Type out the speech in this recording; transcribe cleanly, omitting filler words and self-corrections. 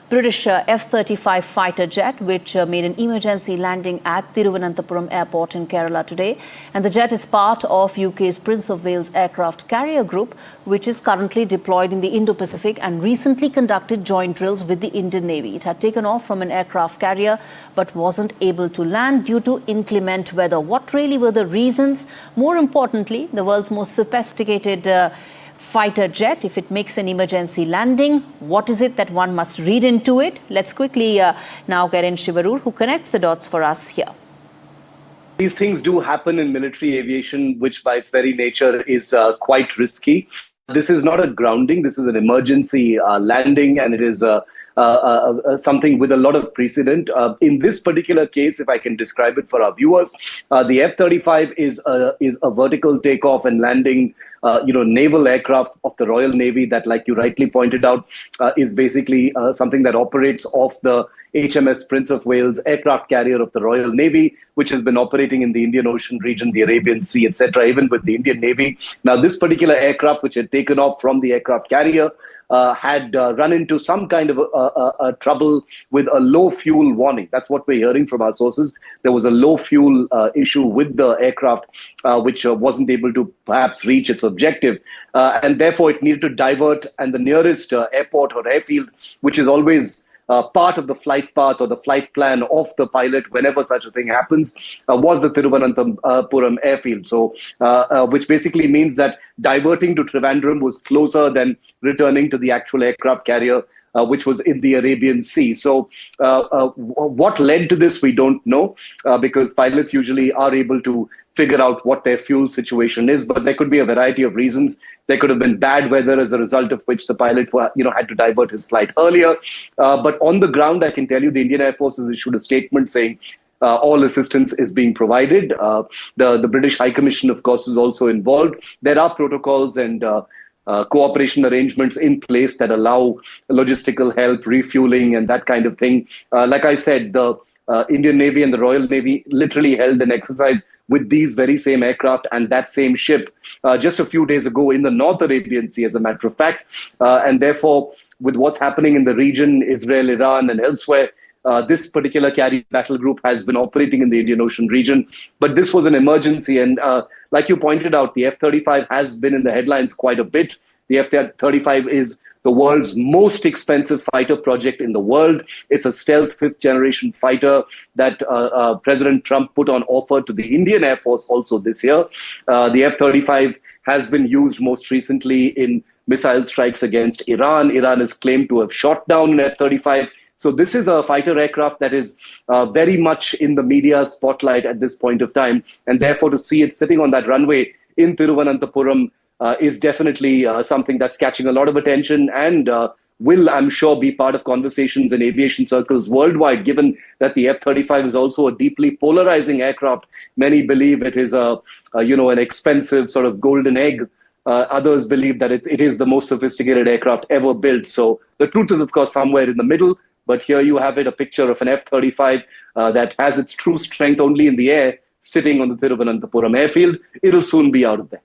British F-35 fighter jet, which made an emergency landing at Thiruvananthapuram Airport in Kerala today. And the jet is part of UK's Prince of Wales aircraft carrier group, which is currently deployed in the Indo-Pacific and recently conducted joint drills with the Indian Navy. It had taken off from an aircraft carrier but wasn't able to land due to inclement weather. What really were the reasons? More importantly, the world's most sophisticated fighter jet, if it makes an emergency landing, what is it that one must read into it? Let's quickly now get in Shivarur, who connects the dots for us here. These things do happen in military aviation, which by its very nature is quite risky. This is not a grounding, this is an emergency landing, and it is something with a lot of precedent. In this particular case, if I can describe it for our viewers, the F-35 is a vertical takeoff and landing naval aircraft of the Royal Navy that, like you rightly pointed out, is basically something that operates off the HMS Prince of Wales aircraft carrier of the Royal Navy, which has been operating in the Indian Ocean region, the Arabian Sea, etc., even with the Indian Navy. Now, this particular aircraft, which had taken off from the aircraft carrier, had run into some kind of trouble with a low fuel warning. That's what we're hearing from our sources. There was a low fuel issue with the aircraft, which wasn't able to perhaps reach its objective. And therefore, it needed to divert. And the nearest airport or airfield, which is always part of the flight path or the flight plan of the pilot whenever such a thing happens, was the Thiruvananthapuram airfield. So, which basically means that diverting to Trivandrum was closer than returning to the actual aircraft carrier, which was in the Arabian Sea. So what led to this, we don't know, because pilots usually are able to figure out what their fuel situation is, but there could be a variety of reasons. There could have been bad weather, as a result of which the pilot had to divert his flight earlier. But on the ground, I can tell you the Indian Air Force has issued a statement saying all assistance is being provided. The British High Commission, of course, is also involved. There are protocols and cooperation arrangements in place that allow logistical help, refueling, and that kind of thing. Like I said, the Indian Navy and the Royal Navy literally held an exercise with these very same aircraft and that same ship just a few days ago in the North Arabian Sea, as a matter of fact. And therefore, with what's happening in the region, Israel, Iran, and elsewhere, this particular carrier battle group has been operating in the Indian Ocean region. But this was an emergency. And like you pointed out, the F-35 has been in the headlines quite a bit. The F-35 is the world's most expensive fighter project in the world. It's a stealth fifth-generation fighter that President Trump put on offer to the Indian Air Force also this year. The F-35 has been used most recently in missile strikes against Iran. Iran is claimed to have shot down an F-35. So this is a fighter aircraft that is very much in the media spotlight at this point of time. And therefore, to see it sitting on that runway in Thiruvananthapuram is definitely something that's catching a lot of attention and will, I'm sure, be part of conversations in aviation circles worldwide, given that the F-35 is also a deeply polarizing aircraft. Many believe it is an expensive sort of golden egg. Others believe that it is the most sophisticated aircraft ever built. So the truth is, of course, somewhere in the middle. But here you have it, a picture of an F-35 that has its true strength only in the air, sitting on the Thiruvananthapuram airfield. It'll soon be out of there.